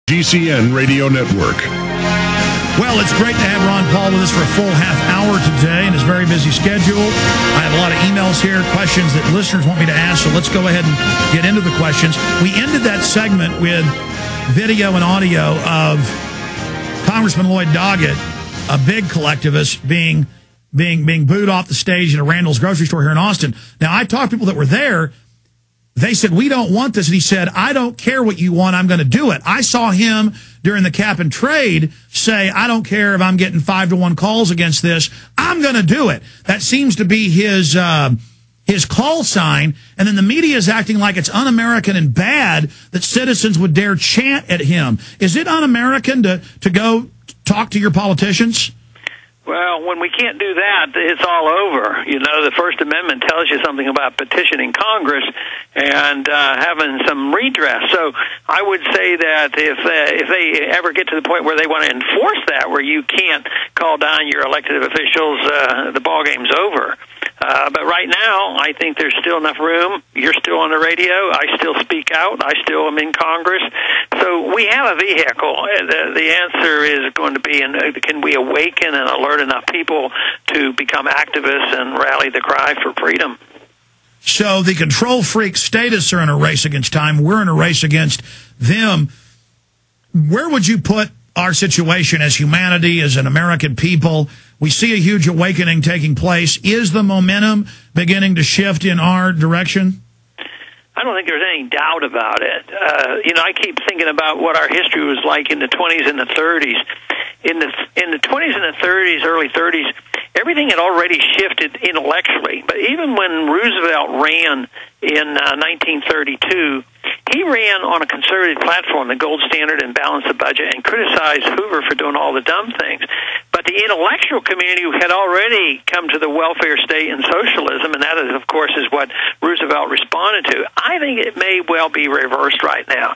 GCN Radio Network. Well, it's great to have Ron Paul with us for a full half hour today in his very busy schedule. I have a lot of emails here, questions that listeners want me to ask, so let's go ahead and get into the questions. We ended that segment with video and audio of Congressman Lloyd Doggett, a big collectivist, being booed off the stage at a Randall's grocery store here in Austin. Now, I talked to people that were there. They said, we don't want this. And he said, I don't care what you want. I'm going to do it. I saw him during the cap and trade say, I don't care if I'm getting 5-to-1 calls against this. I'm going to do it. That seems to be his call sign. And then the media is acting like it's un-American and bad that citizens would dare chant at him. Is it un-American to go talk to your politicians? Well, when we can't do that, it's all over. You know, the First Amendment tells you something about petitioning Congress and having some redress. So I would say that if they ever get to the point where they want to enforce that, where you can't call down your elected officials, the ballgame's over. But right now, I think there's still enough room. You're still on the radio. I still speak out. I still am in Congress. So we have a vehicle. The answer is going to be, can we awaken and alert enough people to become activists and rally the cry for freedom? So the control freak statists are in a race against time. We're in a race against them. Where would you put our situation as humanity, as an American people? We see a huge awakening taking place. Is the momentum beginning to shift in our direction? I don't think there's any doubt about it. I keep thinking about what our history was like in the 20s and the 30s. In the 20s and the 30s, early 30s, everything had already shifted intellectually. But even when Roosevelt ran in 1932, he ran on a conservative platform, the gold standard and balanced the budget, and criticized Hoover for doing all the dumb things. But the intellectual community had already come to the welfare state and socialism, and that, of course, is what Roosevelt responded to. I think it may well be reversed right now,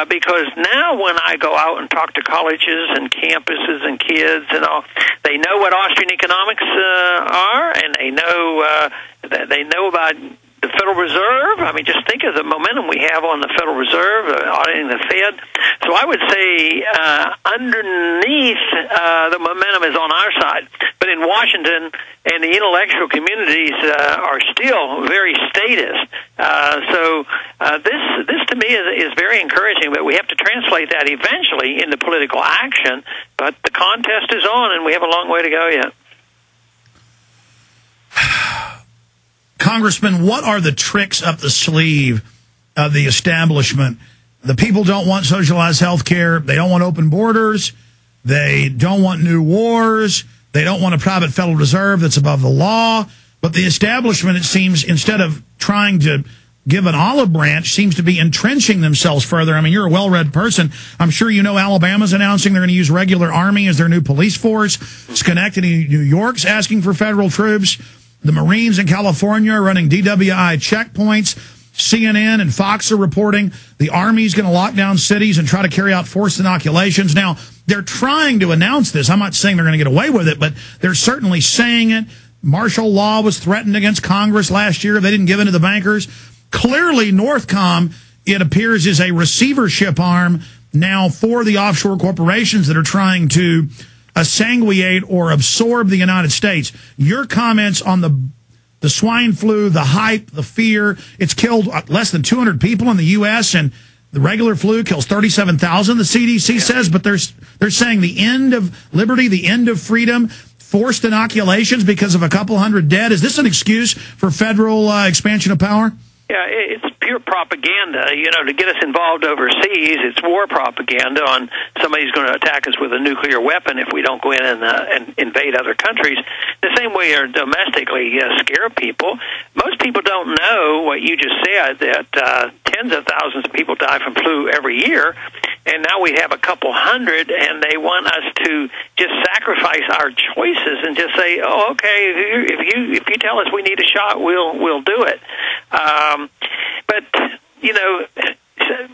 because now when I go out and talk to colleges and campuses and kids and all, they know what Austrian economics are, and they know about the Federal Reserve. I mean, just think of the momentum we have on the Federal Reserve, auditing the Fed. So I would say underneath the momentum is on our side. But in Washington and the intellectual communities are still very statist. So this to me is very encouraging, but we have to translate that eventually into political action. But the contest is on, and we have a long way to go yet. Congressman, what are the tricks up the sleeve of the establishment? The people don't want socialized health care. They don't want open borders. They don't want new wars. They don't want a private Federal Reserve that's above the law. But the establishment, it seems, instead of trying to give an olive branch, seems to be entrenching themselves further. I mean, you're a well-read person. I'm sure you know Alabama's announcing they're going to use regular Army as their new police force. Schenectady, New York's asking for federal troops. The Marines in California are running DWI checkpoints. CNN and Fox are reporting the Army's going to lock down cities and try to carry out forced inoculations. Now, they're trying to announce this. I'm not saying they're going to get away with it, but they're certainly saying it. Martial law was threatened against Congress last year. They didn't give in to the bankers. Clearly, Northcom, it appears, is a receivership arm now for the offshore corporations that are trying to sanguinate or absorb the United States. Your comments on the swine flu, the hype, the fear, it's killed less than 200 people in the U.S., and the regular flu kills 37,000, the CDC says, but they're saying the end of liberty, the end of freedom, forced inoculations because of a couple hundred dead. Is this an excuse for federal expansion of power? Yeah, it's pure propaganda, to get us involved overseas. It's war propaganda on somebody's going to attack us with a nuclear weapon if we don't go in and invade other countries. The same way or domestically scare people. Most people don't know what you just said, that tens of thousands of people die from flu every year, and now we have a couple hundred, and they want us to just sacrifice our choices and just say, oh, okay, if you tell us we need a shot, we'll do it. But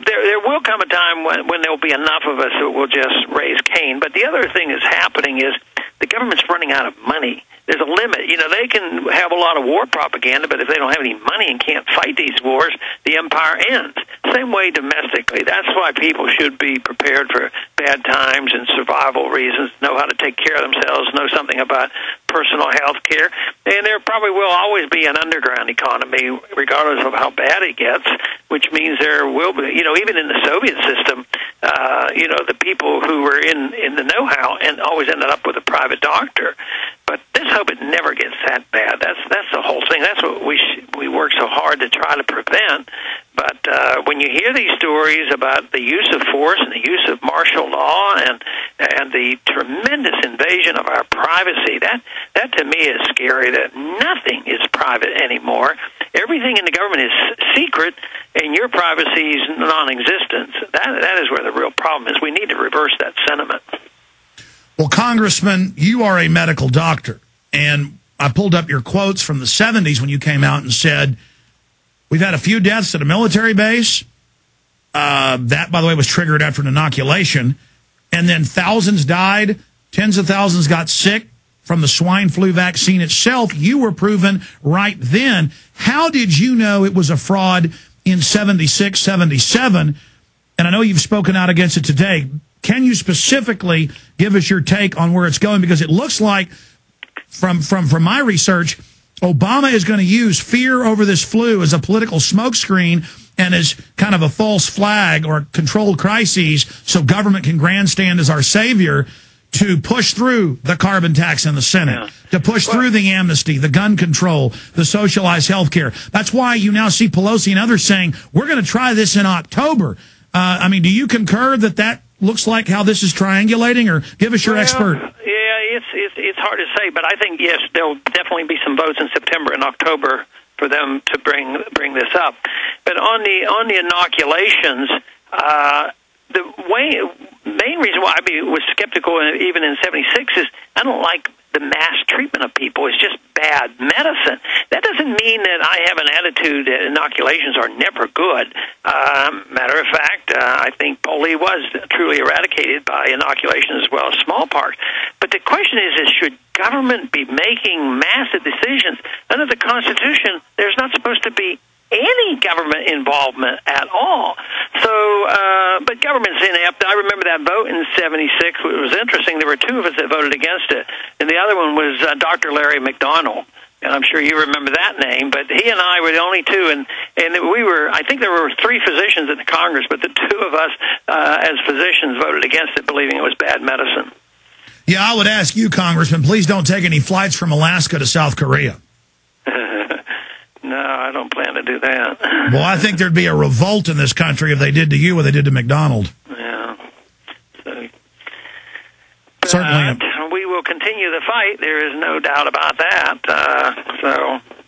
there will come a time when there will be enough of us that will just raise Cain. But the other thing that's happening is the government's running out of money. there's a limit. You know, they can have a lot of war propaganda, but if they don't have any money and can't fight these wars, the empire ends. Same way domestically. That's why people should be prepared for bad times and survival reasons, know how to take care of themselves, know something about personal health care. And there probably will always be an underground economy, regardless of how bad it gets, which means there will be, you know, even in the Soviet system, you know, the people who were in the know-how and always ended up with a private doctor. But let's hope it never gets that bad. That's the whole thing. That's what we work so hard to try to prevent. But when you hear these stories about the use of force and the use of martial law and the tremendous invasion of our privacy, that to me is scary. That nothing is private anymore. Everything in the government is secret, and your privacy is non-existent. That is where the real problem is. We need to reverse that sentiment. Well, Congressman, you are a medical doctor, and I pulled up your quotes from the 70s when you came out and said, we've had a few deaths at a military base. That, by the way, was triggered after an inoculation. And then thousands died. Tens of thousands got sick from the swine flu vaccine itself. You were proven right then. How did you know it was a fraud in 76, 77? And I know you've spoken out against it today. Can you specifically give us your take on where it's going? Because it looks like, from my research, Obama is going to use fear over this flu as a political smokescreen and as kind of a false flag or controlled crises so government can grandstand as our savior to push through the carbon tax in the Senate, to push through the amnesty, the gun control, the socialized health care. That's why you now see Pelosi and others saying, we're going to try this in October. I mean, do you concur that looks like how this is triangulating, or give us your expert? Yeah, it's hard to say, but I think, yes, there'll definitely be some votes in September and October for them to bring this up. But on the inoculations, the main reason why I was skeptical even in 76 is I don't like the mass treatment of people. It's just bad medicine. That doesn't mean that I have an attitude that inoculations are never good. Matter of fact, I think polio was truly eradicated by inoculation as well as smallpox. But the question is should government be making massive decisions? Under the Constitution, there's not supposed to be any government involvement at all. So, but government's inept. I remember that vote in 76. It was interesting. There were two of us that voted against it, and the other one was Dr. Larry McDonald. And I'm sure you remember that name, but he and I were the only two, and we were, I think there were three physicians in the Congress, but the two of us as physicians voted against it, believing it was bad medicine. Yeah, I would ask you, Congressman, please don't take any flights from Alaska to South Korea. No, I don't plan to do that. Well, I think there'd be a revolt in this country if they did to you what they did to McDonald. Yeah. So, certainly. We will continue the fight. There is no doubt about that.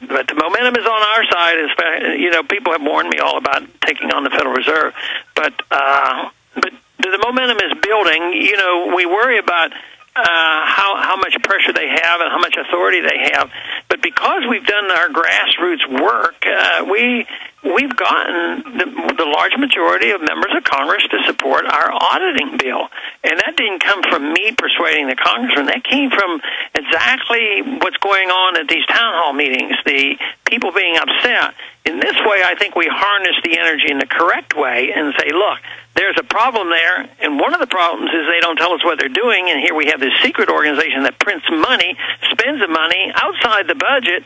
But the momentum is on our side. You know, people have warned me all about taking on the Federal Reserve. But the momentum is building. You know, we worry about how much pressure they have and how much authority they have. But because we've done our grassroots work, we've gotten the large majority of members of Congress to support our auditing bill. And that didn't come from me persuading the congressman. That came from exactly what's going on at these town hall meetings, the people being upset. In this way, I think we harness the energy in the correct way and say, look, there's a problem there, and one of the problems is they don't tell us what they're doing, and here we have this secret organization that prints money, spends the money outside the budget,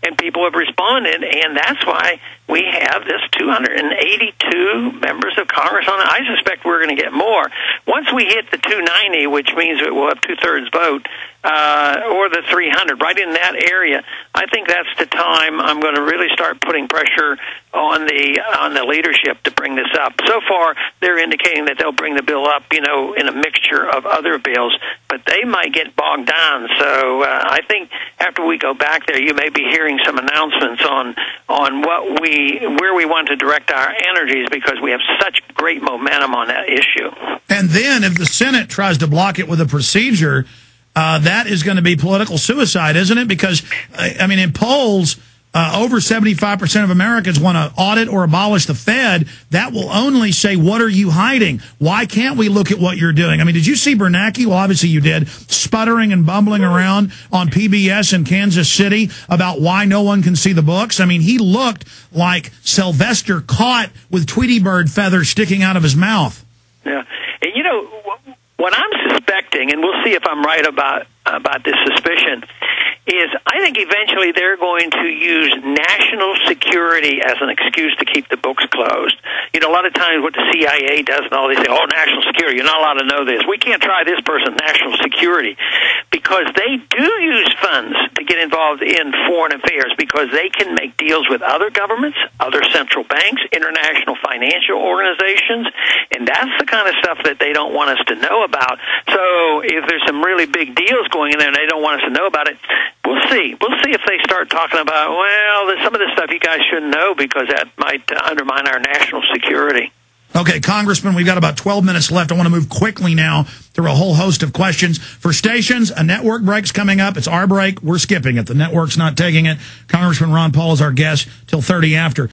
and people have responded, and that's why we have this 282 members of Congress on it. I suspect we're going to get more. Once we hit the 290, which means that we'll have two-thirds vote, or the 300, right in that area, I think that's the time I'm going to really start putting pressure on the leadership to bring this up. So far, they're indicating that they'll bring the bill up, you know, in a mixture of other bills, but they might get bogged down. So I think after we go back there, you may be hearing some announcements on where we want to direct our energies, because we have such great momentum on that issue. And then if the Senate tries to block it with a procedure, that is going to be political suicide, isn't it? Because, I mean, in polls, over 75% of Americans want to audit or abolish the Fed. That will only say, what are you hiding? Why can't we look at what you're doing? I mean, did you see Bernanke? Well, obviously you did, sputtering and bumbling around on PBS in Kansas City about why no one can see the books. I mean, he looked like Sylvester caught with Tweety Bird feathers sticking out of his mouth. Yeah. And, you know, what I'm suspecting, and we'll see if I'm right about this suspicion, is I think eventually they're going to use national security as an excuse to keep the books closed. You know, a lot of times what the CIA does and all, they say, oh, national security, you're not allowed to know this. We can't try this person, national security, because they do use funds to get involved in foreign affairs because they can make deals with other governments, other central banks, international financial organizations, and that's the kind of stuff that they don't want us to know about. So if there's some really big deals going in there and they don't want us to know about it, we'll see. We'll see if they start talking about, well, some of this stuff you guys shouldn't know because that might undermine our national security. Okay, Congressman, we've got about 12 minutes left. I want to move quickly now through a whole host of questions. For stations, a network break's coming up. It's our break. We're skipping it. The network's not taking it. Congressman Ron Paul is our guest till 30 after.